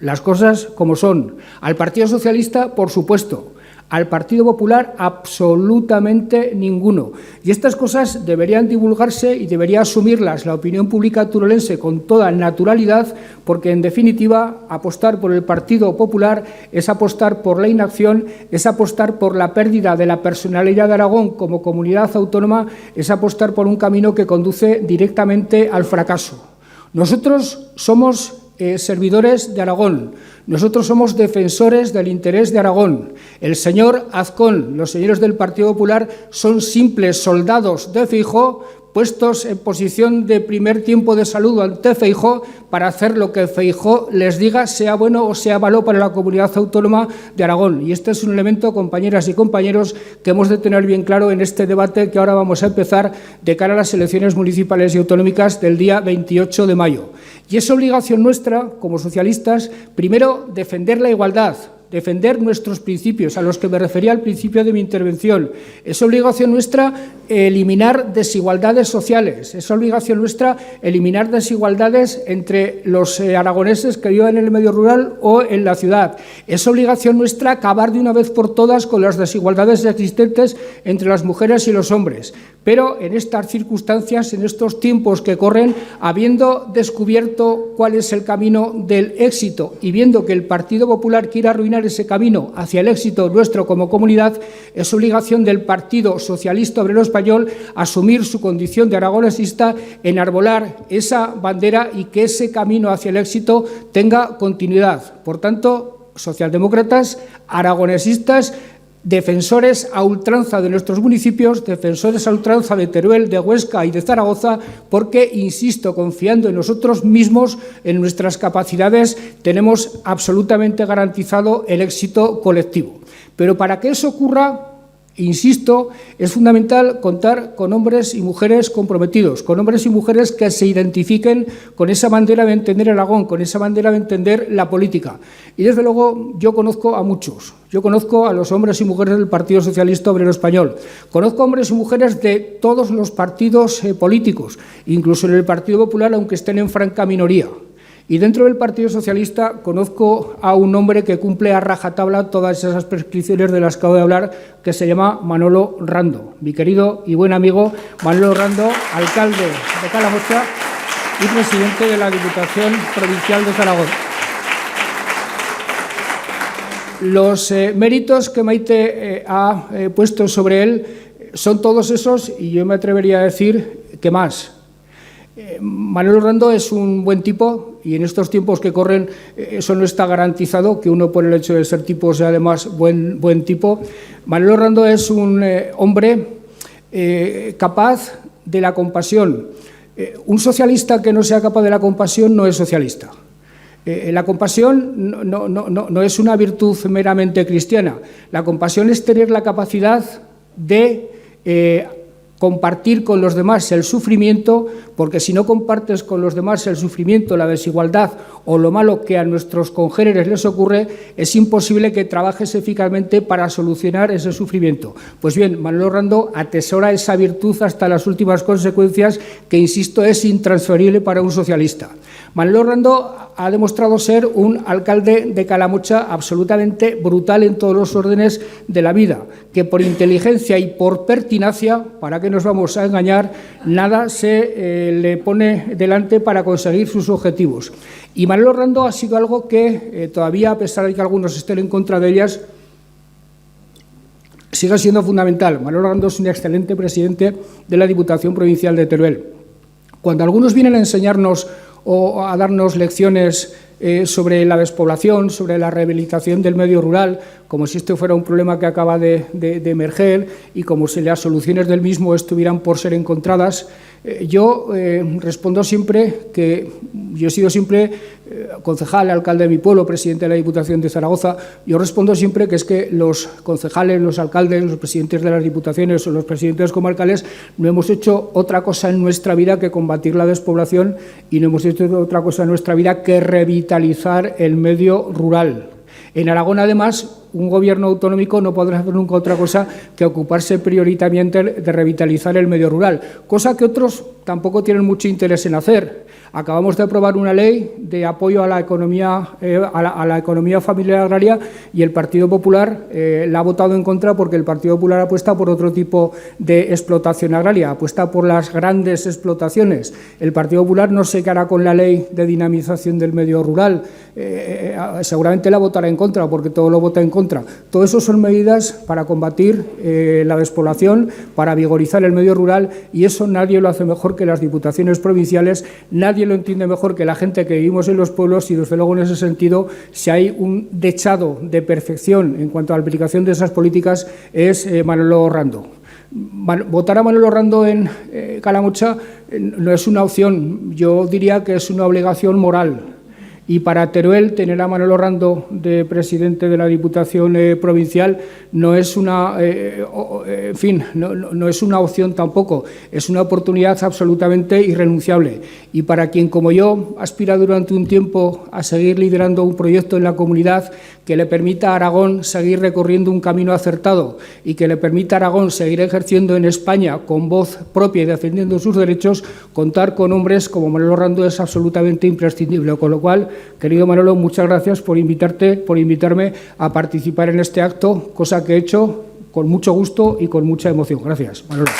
las cosas como son. Al Partido Socialista, por supuesto. Al Partido Popular, absolutamente ninguno. Y estas cosas deberían divulgarse y debería asumirlas la opinión pública turolense con toda naturalidad, porque, en definitiva, apostar por el Partido Popular es apostar por la inacción, es apostar por la pérdida de la personalidad de Aragón como comunidad autónoma, es apostar por un camino que conduce directamente al fracaso. Nosotros somos servidores de Aragón. Nosotros somos defensores del interés de Aragón. El señor Azcón, los señores del Partido Popular, son simples soldados de Feijóo puestos en posición de primer tiempo de saludo ante Feijóo para hacer lo que Feijóo les diga, sea bueno o sea malo para la comunidad autónoma de Aragón. Y este es un elemento, compañeras y compañeros, que hemos de tener bien claro en este debate que ahora vamos a empezar de cara a las elecciones municipales y autonómicas del día 28 de mayo. Y es obligación nuestra, como socialistas, primero defender la igualdad, defender nuestros principios, a los que me refería al principio de mi intervención. Es obligación nuestra eliminar desigualdades sociales, es obligación nuestra eliminar desigualdades entre los aragoneses que viven en el medio rural o en la ciudad. Es obligación nuestra acabar de una vez por todas con las desigualdades existentes entre las mujeres y los hombres. Pero en estas circunstancias, en estos tiempos que corren, habiendo descubierto cuál es el camino del éxito y viendo que el Partido Popular quiere arruinar ese camino hacia el éxito nuestro como comunidad, es obligación del Partido Socialista Obrero Español asumir su condición de aragonesista, enarbolar esa bandera y que ese camino hacia el éxito tenga continuidad. Por tanto, socialdemócratas, aragonesistas, defensores a ultranza de nuestros municipios, defensores a ultranza de Teruel, de Huesca y de Zaragoza, porque, insisto, confiando en nosotros mismos, en nuestras capacidades, tenemos absolutamente garantizado el éxito colectivo. Pero para que eso ocurra, insisto, es fundamental contar con hombres y mujeres comprometidos, con hombres y mujeres que se identifiquen con esa bandera de entender Aragón, con esa bandera de entender la política. Y desde luego yo conozco a muchos. Yo conozco a los hombres y mujeres del Partido Socialista Obrero Español. Conozco a hombres y mujeres de todos los partidos políticos, incluso en el Partido Popular, aunque estén en franca minoría. Y dentro del Partido Socialista conozco a un hombre que cumple a rajatabla todas esas prescripciones de las que acabo de hablar, que se llama Manolo Rando. Mi querido y buen amigo Manolo Rando, alcalde de Calamocha y presidente de la Diputación Provincial de Zaragoza. Los méritos que Maite ha puesto sobre él son todos esos, y yo me atrevería a decir que más. Manolo Rando es un buen tipo, y en estos tiempos que corren eso no está garantizado, que uno por el hecho de ser tipo sea además buen tipo. Manolo Rando es un hombre capaz de la compasión. Un socialista que no sea capaz de la compasión no es socialista. La compasión no es una virtud meramente cristiana. La compasión es tener la capacidad de compartir con los demás el sufrimiento, porque si no compartes con los demás el sufrimiento, la desigualdad o lo malo que a nuestros congéneres les ocurre, es imposible que trabajes eficazmente para solucionar ese sufrimiento. Pues bien, Manolo Rando atesora esa virtud hasta las últimas consecuencias que, insisto, es intransferible para un socialista. Manolo Rando ha demostrado ser un alcalde de Calamocha absolutamente brutal en todos los órdenes de la vida, que por inteligencia y por pertinacia, ¿para qué nos vamos a engañar?, nada se le pone delante para conseguir sus objetivos. Y Manolo Rando ha sido algo que todavía, a pesar de que algunos estén en contra de ellas, sigue siendo fundamental. Manolo Rando es un excelente presidente de la Diputación Provincial de Teruel. Cuando algunos vienen a enseñarnos o a darnos lecciones sobre la despoblación, sobre la rehabilitación del medio rural, como si esto fuera un problema que acaba de emerger y como si las soluciones del mismo estuvieran por ser encontradas, yo respondo siempre que yo he sido siempre concejal, alcalde de mi pueblo, presidente de la Diputación de Zaragoza. Yo respondo siempre que es que los concejales, los alcaldes, los presidentes de las diputaciones o los presidentes comarcales no hemos hecho otra cosa en nuestra vida que combatir la despoblación y no hemos hecho otra cosa en nuestra vida que revitalizar el medio rural. En Aragón, además, un gobierno autonómico no podrá hacer nunca otra cosa que ocuparse prioritariamente de revitalizar el medio rural, cosa que otros tampoco tienen mucho interés en hacer. Acabamos de aprobar una ley de apoyo a la economía familiar agraria y el Partido Popular la ha votado en contra porque el Partido Popular apuesta por otro tipo de explotación agraria, apuesta por las grandes explotaciones. El Partido Popular no sé qué hará con la ley de dinamización del medio rural, seguramente la votará en contra porque todo lo vota en contra. Todo eso son medidas para combatir la despoblación, para vigorizar el medio rural y eso nadie lo hace mejor que las diputaciones provinciales, nadie lo entiende mejor que la gente que vivimos en los pueblos y desde luego en ese sentido si hay un dechado de perfección en cuanto a la aplicación de esas políticas es Manolo Rando. Votar a Manolo Rando en Calamocha no es una opción, yo diría que es una obligación moral. Y para Teruel, tener a Manolo Rando de presidente de la Diputación Provincial no es una, no es una opción tampoco, es una oportunidad absolutamente irrenunciable. Y para quien, como yo, aspira durante un tiempo a seguir liderando un proyecto en la comunidad que le permita a Aragón seguir recorriendo un camino acertado y que le permita a Aragón seguir ejerciendo en España con voz propia y defendiendo sus derechos, contar con hombres como Manolo Rando es absolutamente imprescindible. Con lo cual, querido Manolo, muchas gracias por invitarme a participar en este acto, cosa que he hecho con mucho gusto y con mucha emoción. Gracias, Manolo.